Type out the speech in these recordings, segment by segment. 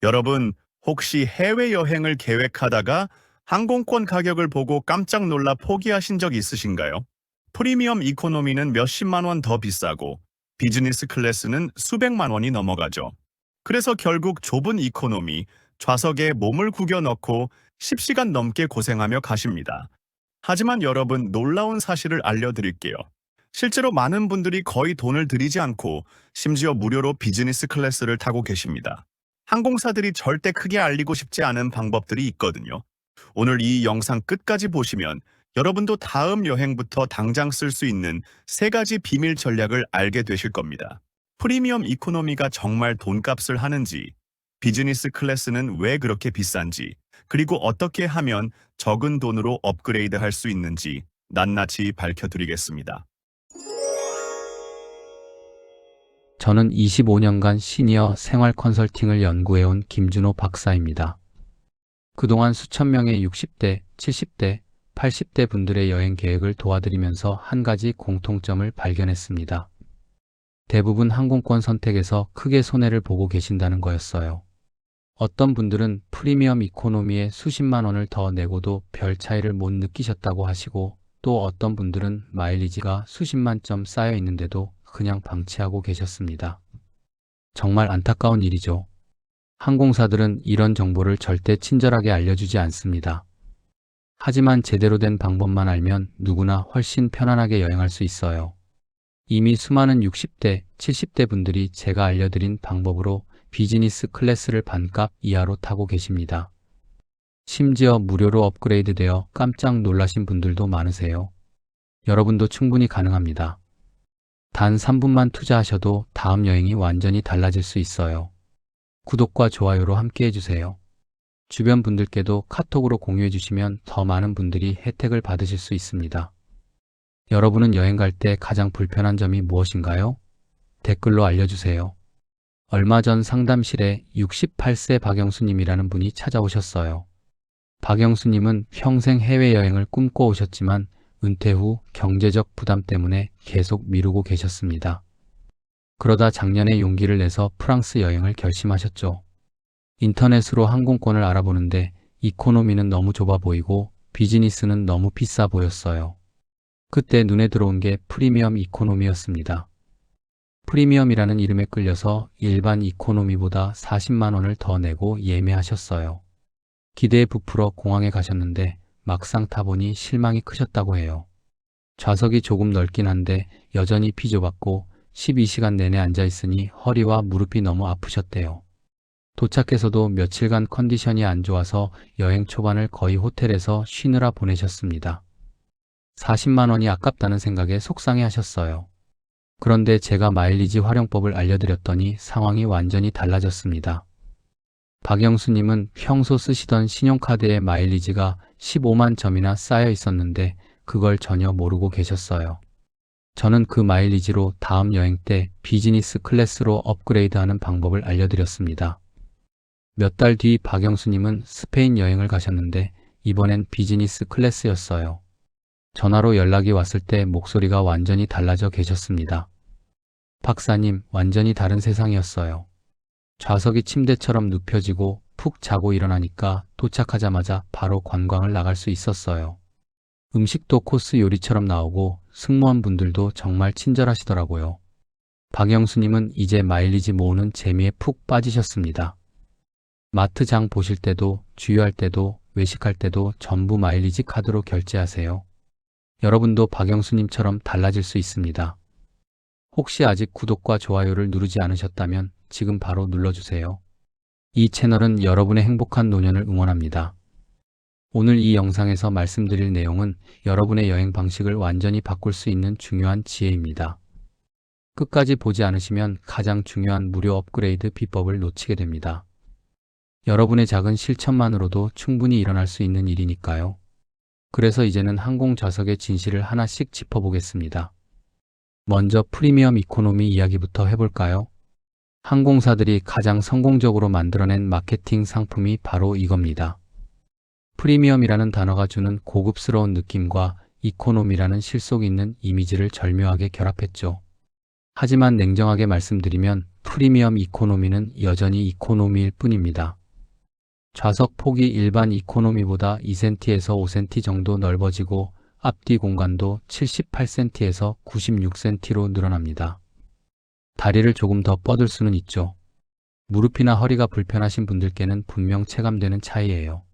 여러분, 혹시 해외여행을 계획하다가 항공권 가격을 보고 깜짝 놀라 포기하신 적 있으신가요? 프리미엄 이코노미는 몇십만 원 더 비싸고 비즈니스 클래스는 수백만 원이 넘어가죠. 그래서 결국 좁은 이코노미, 좌석에 몸을 구겨 넣고 10시간 넘게 고생하며 가십니다. 하지만 여러분, 놀라운 사실을 알려드릴게요. 실제로 많은 분들이 거의 돈을 들이지 않고 심지어 무료로 비즈니스 클래스를 타고 계십니다. 항공사들이 절대 크게 알리고 싶지 않은 방법들이 있거든요. 오늘 이 영상 끝까지 보시면 여러분도 다음 여행부터 당장 쓸 수 있는 세 가지 비밀 전략을 알게 되실 겁니다. 프리미엄 이코노미가 정말 돈값을 하는지, 비즈니스 클래스는 왜 그렇게 비싼지, 그리고 어떻게 하면 적은 돈으로 업그레이드 할 수 있는지 낱낱이 밝혀드리겠습니다. 저는 25년간 시니어 생활 컨설팅을 연구해온 김준호 박사입니다. 그동안 수천 명의 60대, 70대, 80대 분들의 여행 계획을 도와드리면서 한 가지 공통점을 발견했습니다. 대부분 항공권 선택에서 크게 손해를 보고 계신다는 거였어요. 어떤 분들은 프리미엄 이코노미에 수십만 원을 더 내고도 별 차이를 못 느끼셨다고 하시고, 또 어떤 분들은 마일리지가 수십만 점 쌓여 있는데도 그냥 방치하고 계셨습니다. 정말 안타까운 일이죠. 항공사들은 이런 정보를 절대 친절하게 알려주지 않습니다. 하지만 제대로 된 방법만 알면 누구나 훨씬 편안하게 여행할 수 있어요. 이미 수많은 60대, 70대 분들이 제가 알려드린 방법으로 비즈니스 클래스를 반값 이하로 타고 계십니다. 심지어 무료로 업그레이드되어 깜짝 놀라신 분들도 많으세요. 여러분도 충분히 가능합니다. 단 3분만 투자하셔도 다음 여행이 완전히 달라질 수 있어요. 구독과 좋아요로 함께 해주세요. 주변 분들께도 카톡으로 공유해 주시면 더 많은 분들이 혜택을 받으실 수 있습니다. 여러분은 여행 갈 때 가장 불편한 점이 무엇인가요? 댓글로 알려주세요. 얼마 전 상담실에 68세 박영수님이라는 분이 찾아오셨어요. 박영수님은 평생 해외여행을 꿈꿔오셨지만 은퇴 후 경제적 부담 때문에 계속 미루고 계셨습니다. 그러다 작년에 용기를 내서 프랑스 여행을 결심하셨죠. 인터넷으로 항공권을 알아보는데 이코노미는 너무 좁아 보이고 비즈니스는 너무 비싸 보였어요. 그때 눈에 들어온 게 프리미엄 이코노미였습니다. 프리미엄이라는 이름에 끌려서 일반 이코노미보다 40만 원을 더 내고 예매하셨어요. 기대에 부풀어 공항에 가셨는데 막상 타보니 실망이 크셨다고 해요. 좌석이 조금 넓긴 한데 여전히 비좁았고 12시간 내내 앉아있으니 허리와 무릎이 너무 아프셨대요. 도착해서도 며칠간 컨디션이 안 좋아서 여행 초반을 거의 호텔에서 쉬느라 보내셨습니다. 40만 원이 아깝다는 생각에 속상해 하셨어요. 그런데 제가 마일리지 활용법을 알려드렸더니 상황이 완전히 달라졌습니다. 박영수님은 평소 쓰시던 신용카드에 마일리지가 15만 점이나 쌓여 있었는데 그걸 전혀 모르고 계셨어요. 저는 그 마일리지로 다음 여행 때 비즈니스 클래스로 업그레이드하는 방법을 알려드렸습니다. 몇 달 뒤 박영수님은 스페인 여행을 가셨는데 이번엔 비즈니스 클래스였어요. 전화로 연락이 왔을 때 목소리가 완전히 달라져 계셨습니다. 박사님, 완전히 다른 세상이었어요. 좌석이 침대처럼 눕혀지고 푹 자고 일어나니까 도착하자마자 바로 관광을 나갈 수 있었어요. 음식도 코스 요리처럼 나오고 승무원분들도 정말 친절하시더라고요. 박영수님은 이제 마일리지 모으는 재미에 푹 빠지셨습니다. 마트 장 보실 때도, 주유할 때도, 외식할 때도 전부 마일리지 카드로 결제하세요. 여러분도 박영수님처럼 달라질 수 있습니다. 혹시 아직 구독과 좋아요를 누르지 않으셨다면 지금 바로 눌러주세요. 이 채널은 여러분의 행복한 노년을 응원합니다. 오늘 이 영상에서 말씀드릴 내용은 여러분의 여행 방식을 완전히 바꿀 수 있는 중요한 지혜입니다. 끝까지 보지 않으시면 가장 중요한 무료 업그레이드 비법을 놓치게 됩니다. 여러분의 작은 실천만으로도 충분히 일어날 수 있는 일이니까요. 그래서 이제는 항공 좌석의 진실을 하나씩 짚어보겠습니다. 먼저 프리미엄 이코노미 이야기부터 해볼까요? 항공사들이 가장 성공적으로 만들어낸 마케팅 상품이 바로 이겁니다. 프리미엄이라는 단어가 주는 고급스러운 느낌과 이코노미라는 실속 있는 이미지를 절묘하게 결합했죠. 하지만 냉정하게 말씀드리면 프리미엄 이코노미는 여전히 이코노미일 뿐입니다. 좌석 폭이 일반 이코노미보다 2cm에서 5cm 정도 넓어지고 앞뒤 공간도 78cm에서 96cm로 늘어납니다. 다리를 조금 더 뻗을 수는 있죠. 무릎이나 허리가 불편하신 분들께는 분명 체감되는 차이예요.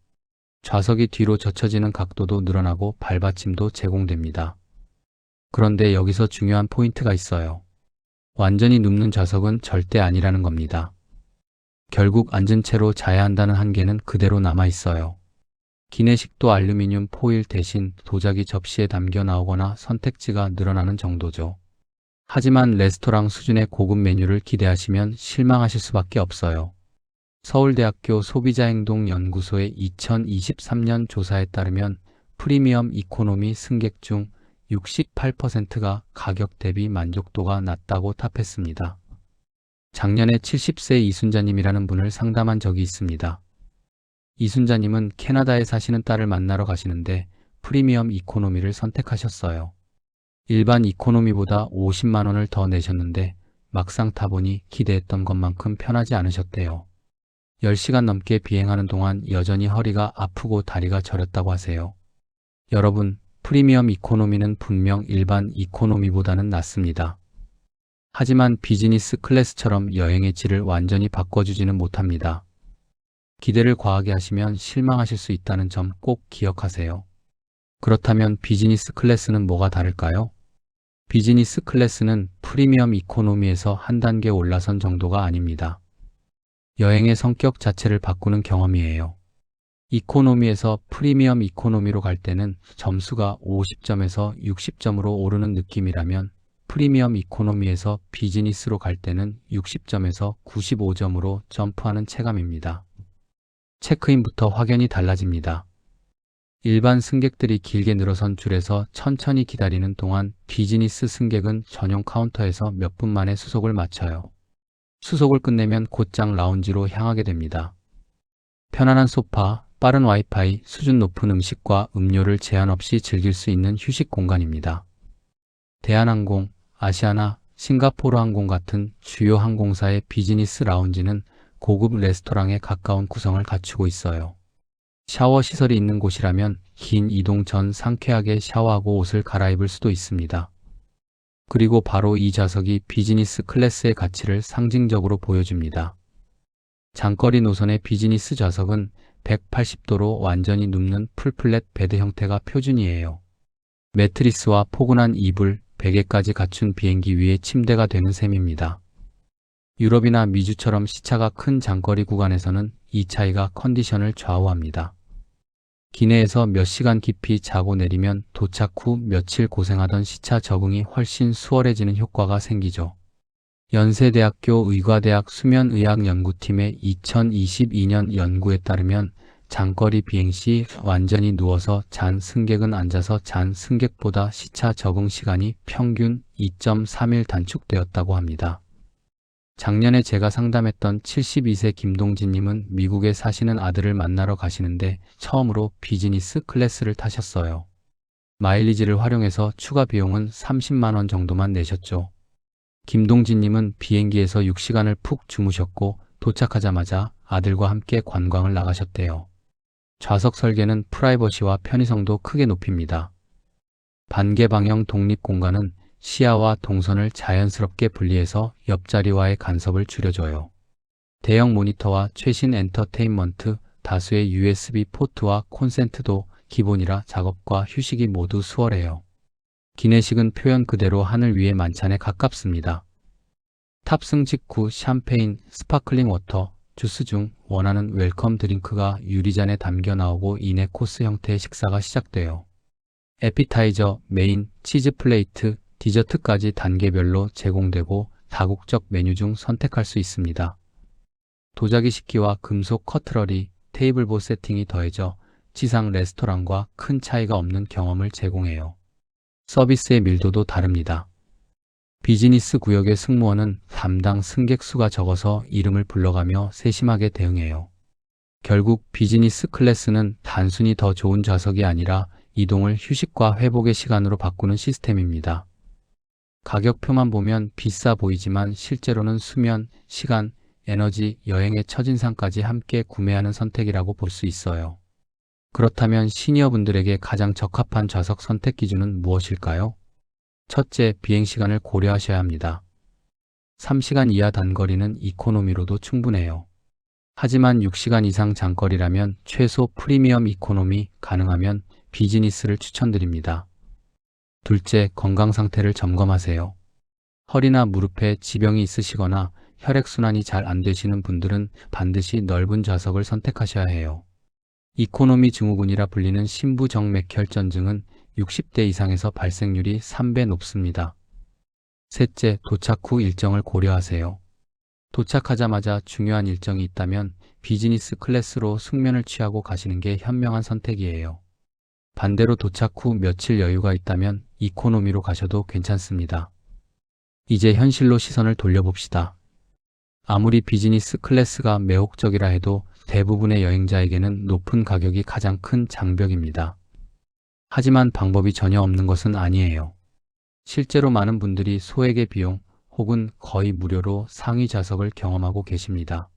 좌석이 뒤로 젖혀지는 각도도 늘어나고 발받침도 제공됩니다. 그런데 여기서 중요한 포인트가 있어요. 완전히 눕는 좌석은 절대 아니라는 겁니다. 결국 앉은 채로 자야 한다는 한계는 그대로 남아 있어요. 기내식도 알루미늄 포일 대신 도자기 접시에 담겨 나오거나 선택지가 늘어나는 정도죠. 하지만 레스토랑 수준의 고급 메뉴를 기대하시면 실망하실 수밖에 없어요. 서울대학교 소비자행동연구소의 2023년 조사에 따르면 프리미엄 이코노미 승객 중 68%가 가격 대비 만족도가 낮다고 답했습니다. 작년에 70세 이순자님이라는 분을 상담한 적이 있습니다. 이순자님은 캐나다에 사시는 딸을 만나러 가시는데 프리미엄 이코노미를 선택하셨어요. 일반 이코노미보다 50만 원을 더 내셨는데 막상 타보니 기대했던 것만큼 편하지 않으셨대요. 10시간 넘게 비행하는 동안 여전히 허리가 아프고 다리가 저렸다고 하세요. 여러분, 프리미엄 이코노미는 분명 일반 이코노미보다는 낫습니다. 하지만 비즈니스 클래스처럼 여행의 질을 완전히 바꿔주지는 못합니다. 기대를 과하게 하시면 실망하실 수 있다는 점 꼭 기억하세요. 그렇다면 비즈니스 클래스는 뭐가 다를까요? 비즈니스 클래스는 프리미엄 이코노미에서 한 단계 올라선 정도가 아닙니다. 여행의 성격 자체를 바꾸는 경험이에요. 이코노미에서 프리미엄 이코노미로 갈 때는 점수가 50점에서 60점으로 오르는 느낌이라면 프리미엄 이코노미에서 비즈니스로 갈 때는 60점에서 95점으로 점프하는 체감입니다. 체크인부터 확연히 달라집니다. 일반 승객들이 길게 늘어선 줄에서 천천히 기다리는 동안 비즈니스 승객은 전용 카운터에서 몇 분 만에 수속을 마쳐요. 수속을 끝내면 곧장 라운지로 향하게 됩니다. 편안한 소파, 빠른 와이파이, 수준 높은 음식과 음료를 제한 없이 즐길 수 있는 휴식 공간입니다. 대한항공, 아시아나, 싱가포르 항공 같은 주요 항공사의 비즈니스 라운지는 고급 레스토랑에 가까운 구성을 갖추고 있어요. 샤워 시설이 있는 곳이라면 긴 이동 전 상쾌하게 샤워하고 옷을 갈아입을 수도 있습니다. 그리고 바로 이 좌석이 비즈니스 클래스의 가치를 상징적으로 보여줍니다. 장거리 노선의 비즈니스 좌석은 180도로 완전히 눕는 풀플랫 베드 형태가 표준이에요. 매트리스와 포근한 이불, 베개까지 갖춘 비행기 위에 침대가 되는 셈입니다. 유럽이나 미주처럼 시차가 큰 장거리 구간에서는 이 차이가 컨디션을 좌우합니다. 기내에서 몇 시간 깊이 자고 내리면 도착 후 며칠 고생하던 시차 적응이 훨씬 수월해지는 효과가 생기죠. 연세대학교 의과대학 수면의학연구팀의 2022년 연구에 따르면 장거리 비행 시 완전히 누워서 잔 승객은 앉아서 잔 승객보다 시차 적응 시간이 평균 2.3일 단축되었다고 합니다. 작년에 제가 상담했던 72세 김동진님은 미국에 사시는 아들을 만나러 가시는데 처음으로 비즈니스 클래스를 타셨어요. 마일리지를 활용해서 추가 비용은 30만 원 정도만 내셨죠. 김동진님은 비행기에서 6시간을 푹 주무셨고 도착하자마자 아들과 함께 관광을 나가셨대요. 좌석 설계는 프라이버시와 편의성도 크게 높입니다. 반개 방향 독립 공간은 시야와 동선을 자연스럽게 분리해서 옆자리와의 간섭을 줄여줘요. 대형 모니터와 최신 엔터테인먼트, 다수의 USB 포트와 콘센트도 기본이라 작업과 휴식이 모두 수월해요. 기내식은 표현 그대로 하늘 위의 만찬에 가깝습니다. 탑승 직후 샴페인, 스파클링 워터, 주스 중 원하는 웰컴 드링크가 유리잔에 담겨 나오고 이내 코스 형태의 식사가 시작돼요. 에피타이저, 메인, 치즈 플레이트, 디저트까지 단계별로 제공되고 다국적 메뉴 중 선택할 수 있습니다. 도자기 식기와 금속 커트러리, 테이블보 세팅이 더해져 지상 레스토랑과 큰 차이가 없는 경험을 제공해요. 서비스의 밀도도 다릅니다. 비즈니스 구역의 승무원은 담당 승객 수가 적어서 이름을 불러가며 세심하게 대응해요. 결국 비즈니스 클래스는 단순히 더 좋은 좌석이 아니라 이동을 휴식과 회복의 시간으로 바꾸는 시스템입니다. 가격표만 보면 비싸 보이지만 실제로는 수면, 시간, 에너지, 여행의 첫인상까지 함께 구매하는 선택이라고 볼 수 있어요. 그렇다면 시니어분들에게 가장 적합한 좌석 선택 기준은 무엇일까요? 첫째, 비행시간을 고려하셔야 합니다. 3시간 이하 단거리는 이코노미로도 충분해요. 하지만 6시간 이상 장거리라면 최소 프리미엄 이코노미, 가능하면 비즈니스를 추천드립니다. 둘째, 건강 상태를 점검하세요. 허리나 무릎에 지병이 있으시거나 혈액순환이 잘 안 되시는 분들은 반드시 넓은 좌석을 선택하셔야 해요. 이코노미 증후군이라 불리는 심부정맥혈전증은 60대 이상에서 발생률이 3배 높습니다. 셋째, 도착 후 일정을 고려하세요. 도착하자마자 중요한 일정이 있다면 비즈니스 클래스로 숙면을 취하고 가시는 게 현명한 선택이에요. 반대로 도착 후 며칠 여유가 있다면 이코노미로 가셔도 괜찮습니다. 이제 현실로 시선을 돌려봅시다. 아무리 비즈니스 클래스가 매혹적이라 해도 대부분의 여행자에게는 높은 가격이 가장 큰 장벽입니다. 하지만 방법이 전혀 없는 것은 아니에요. 실제로 많은 분들이 소액의 비용 혹은 거의 무료로 상위 좌석을 경험하고 계십니다.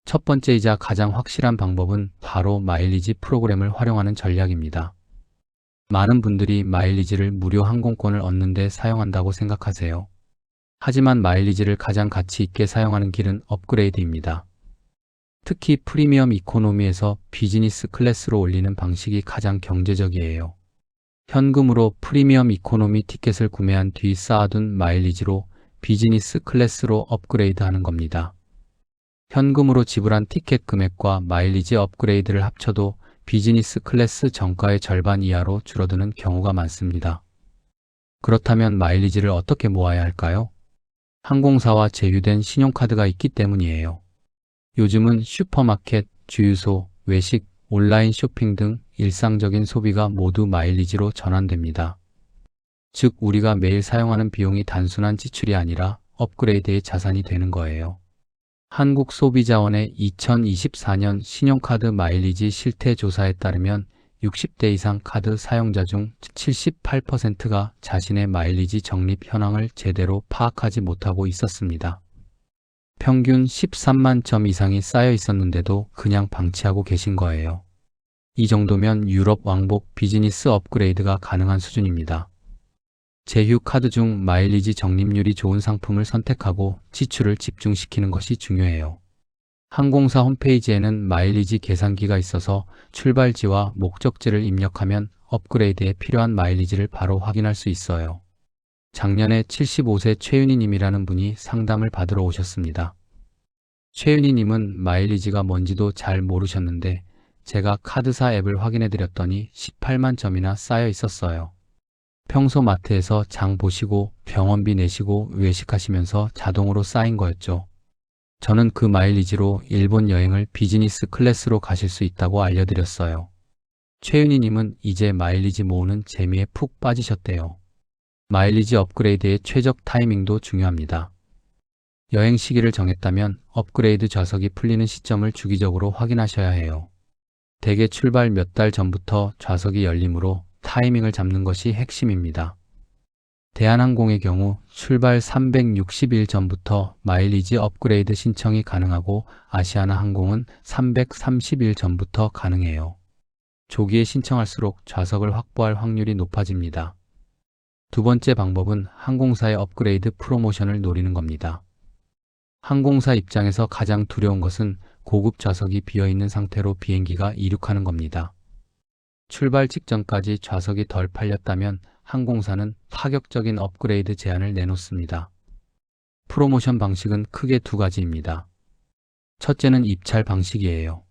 첫 번째이자 가장 확실한 방법은 바로 마일리지 프로그램을 활용하는 전략입니다. 많은 분들이 마일리지를 무료 항공권을 얻는 데 사용한다고 생각하세요. 하지만 마일리지를 가장 가치 있게 사용하는 길은 업그레이드입니다. 특히 프리미엄 이코노미에서 비즈니스 클래스로 올리는 방식이 가장 경제적이에요. 현금으로 프리미엄 이코노미 티켓을 구매한 뒤 쌓아둔 마일리지로 비즈니스 클래스로 업그레이드 하는 겁니다. 현금으로 지불한 티켓 금액과 마일리지 업그레이드를 합쳐도 비즈니스 클래스 정가의 절반 이하로 줄어드는 경우가 많습니다. 그렇다면 마일리지를 어떻게 모아야 할까요? 항공사와 제휴된 신용카드가 있기 때문이에요. 요즘은 슈퍼마켓, 주유소, 외식, 온라인 쇼핑 등 일상적인 소비가 모두 마일리지로 전환됩니다. 즉, 우리가 매일 사용하는 비용이 단순한 지출이 아니라 업그레이드의 자산이 되는 거예요. 한국소비자원의 2024년 신용카드 마일리지 실태 조사에 따르면 60대 이상 카드 사용자 중 78%가 자신의 마일리지 적립 현황을 제대로 파악하지 못하고 있었습니다. 평균 13만 점 이상이 쌓여 있었는데도 그냥 방치하고 계신 거예요. 이 정도면 유럽 왕복 비즈니스 업그레이드가 가능한 수준입니다. 제휴 카드 중 마일리지 적립률이 좋은 상품을 선택하고 지출을 집중시키는 것이 중요해요. 항공사 홈페이지에는 마일리지 계산기가 있어서 출발지와 목적지를 입력하면 업그레이드에 필요한 마일리지를 바로 확인할 수 있어요. 작년에 75세 최윤희 님이라는 분이 상담을 받으러 오셨습니다. 최윤희 님은 마일리지가 뭔지도 잘 모르셨는데 제가 카드사 앱을 확인해 드렸더니 18만 점이나 쌓여 있었어요. 평소 마트에서 장 보시고 병원비 내시고 외식하시면서 자동으로 쌓인 거였죠. 저는 그 마일리지로 일본 여행을 비즈니스 클래스로 가실 수 있다고 알려드렸어요. 최윤희 님은 이제 마일리지 모으는 재미에 푹 빠지셨대요. 마일리지 업그레이드의 최적 타이밍도 중요합니다. 여행 시기를 정했다면 업그레이드 좌석이 풀리는 시점을 주기적으로 확인하셔야 해요. 대개 출발 몇 달 전부터 좌석이 열리므로 타이밍을 잡는 것이 핵심입니다. 대한항공의 경우 출발 360일 전부터 마일리지 업그레이드 신청이 가능하고 아시아나 항공은 330일 전부터 가능해요. 조기에 신청할수록 좌석을 확보할 확률이 높아집니다. 두 번째 방법은 항공사의 업그레이드 프로모션을 노리는 겁니다. 항공사 입장에서 가장 두려운 것은 고급 좌석이 비어있는 상태로 비행기가 이륙하는 겁니다. 출발 직전까지 좌석이 덜 팔렸다면 항공사는 파격적인 업그레이드 제안을 내놓습니다. 프로모션 방식은 크게 두 가지입니다. 첫째는 입찰 방식이에요.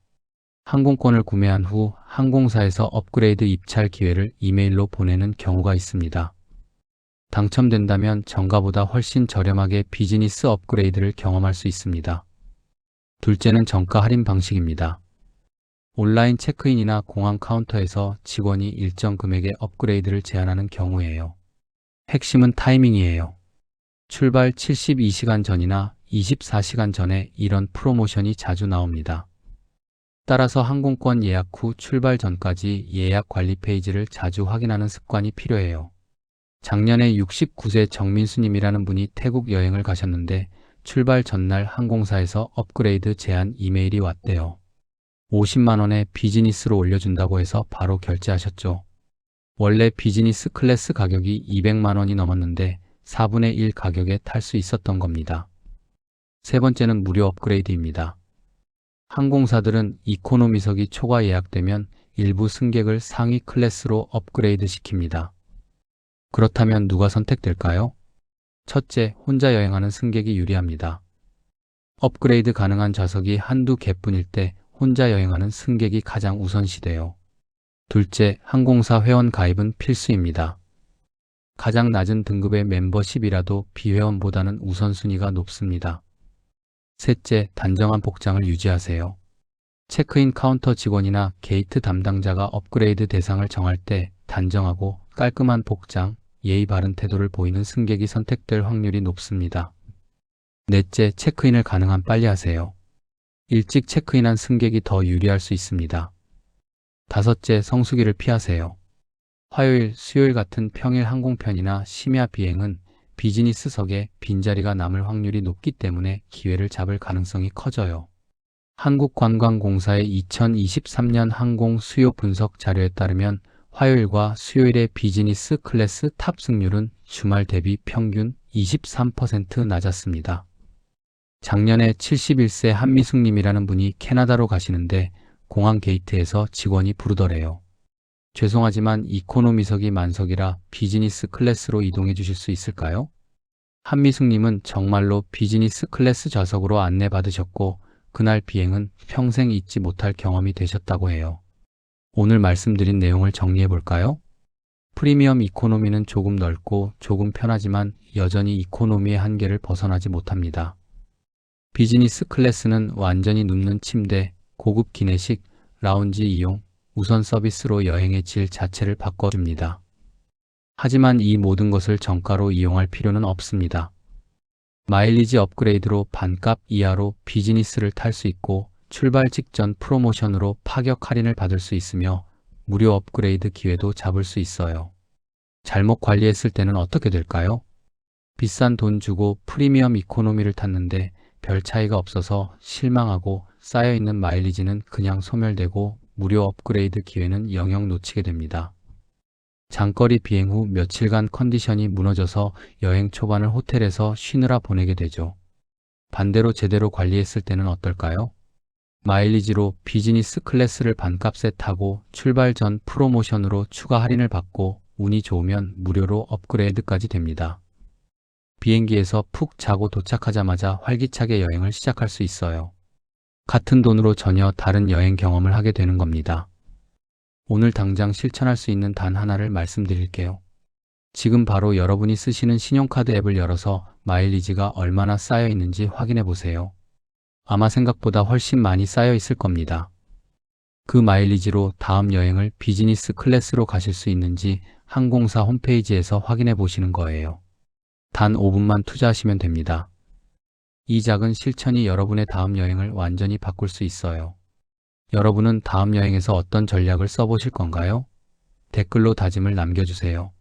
항공권을 구매한 후 항공사에서 업그레이드 입찰 기회를 이메일로 보내는 경우가 있습니다. 당첨된다면 정가보다 훨씬 저렴하게 비즈니스 업그레이드를 경험할 수 있습니다. 둘째는 정가 할인 방식입니다. 온라인 체크인이나 공항 카운터에서 직원이 일정 금액의 업그레이드를 제안하는 경우예요. 핵심은 타이밍이에요. 출발 72시간 전이나 24시간 전에 이런 프로모션이 자주 나옵니다. 따라서 항공권 예약 후 출발 전까지 예약 관리 페이지를 자주 확인하는 습관이 필요해요. 작년에 69세 정민수님이라는 분이 태국 여행을 가셨는데 출발 전날 항공사에서 업그레이드 제안 이메일이 왔대요. 50만 원에 비즈니스로 올려준다고 해서 바로 결제하셨죠. 원래 비즈니스 클래스 가격이 200만 원이 넘었는데 4분의 1 가격에 탈 수 있었던 겁니다. 세 번째는 무료 업그레이드입니다. 항공사들은 이코노미석이 초과 예약되면 일부 승객을 상위 클래스로 업그레이드 시킵니다. 그렇다면 누가 선택될까요? 첫째, 혼자 여행하는 승객이 유리합니다. 업그레이드 가능한 좌석이 한두 개뿐일 때 혼자 여행하는 승객이 가장 우선시돼요. 둘째, 항공사 회원 가입은 필수입니다. 가장 낮은 등급의 멤버십이라도 비회원보다는 우선순위가 높습니다. 셋째, 단정한 복장을 유지하세요. 체크인 카운터 직원이나 게이트 담당자가 업그레이드 대상을 정할 때 단정하고 깔끔한 복장, 예의 바른 태도를 보이는 승객이 선택될 확률이 높습니다. 넷째, 체크인을 가능한 빨리 하세요. 일찍 체크인한 승객이 더 유리할 수 있습니다. 다섯째, 성수기를 피하세요. 화요일, 수요일 같은 평일 항공편이나 심야 비행은 비즈니스석에 빈자리가 남을 확률이 높기 때문에 기회를 잡을 가능성이 커져요. 한국관광공사의 2023년 항공 수요 분석 자료에 따르면 화요일과 수요일의 비즈니스 클래스 탑승률은 주말 대비 평균 23% 낮았습니다. 작년에 71세 한미숙님이라는 분이 캐나다로 가시는데 공항 게이트에서 직원이 부르더래요. 죄송하지만 이코노미석이 만석이라 비즈니스 클래스로 이동해 주실 수 있을까요? 한미숙님은 정말로 비즈니스 클래스 좌석으로 안내받으셨고 그날 비행은 평생 잊지 못할 경험이 되셨다고 해요. 오늘 말씀드린 내용을 정리해 볼까요? 프리미엄 이코노미는 조금 넓고 조금 편하지만 여전히 이코노미의 한계를 벗어나지 못합니다. 비즈니스 클래스는 완전히 눕는 침대, 고급 기내식, 라운지 이용, 우선 서비스로 여행의 질 자체를 바꿔줍니다. 하지만 이 모든 것을 정가로 이용할 필요는 없습니다. 마일리지 업그레이드로 반값 이하로 비즈니스를 탈 수 있고 출발 직전 프로모션으로 파격 할인을 받을 수 있으며 무료 업그레이드 기회도 잡을 수 있어요. 잘못 관리했을 때는 어떻게 될까요? 비싼 돈 주고 프리미엄 이코노미를 탔는데 별 차이가 없어서 실망하고 쌓여있는 마일리지는 그냥 소멸되고 무료 업그레이드 기회는 영영 놓치게 됩니다. 장거리 비행 후 며칠간 컨디션이 무너져서 여행 초반을 호텔에서 쉬느라 보내게 되죠. 반대로 제대로 관리했을 때는 어떨까요? 마일리지로 비즈니스 클래스를 반값에 타고 출발 전 프로모션으로 추가 할인을 받고 운이 좋으면 무료로 업그레이드까지 됩니다. 비행기에서 푹 자고 도착하자마자 활기차게 여행을 시작할 수 있어요. 같은 돈으로 전혀 다른 여행 경험을 하게 되는 겁니다. 오늘 당장 실천할 수 있는 단 하나를 말씀드릴게요. 지금 바로 여러분이 쓰시는 신용카드 앱을 열어서 마일리지가 얼마나 쌓여 있는지 확인해 보세요. 아마 생각보다 훨씬 많이 쌓여 있을 겁니다. 그 마일리지로 다음 여행을 비즈니스 클래스로 가실 수 있는지 항공사 홈페이지에서 확인해 보시는 거예요. 단 5분만 투자하시면 됩니다. 이 작은 실천이 여러분의 다음 여행을 완전히 바꿀 수 있어요. 여러분은 다음 여행에서 어떤 전략을 써보실 건가요? 댓글로 다짐을 남겨주세요.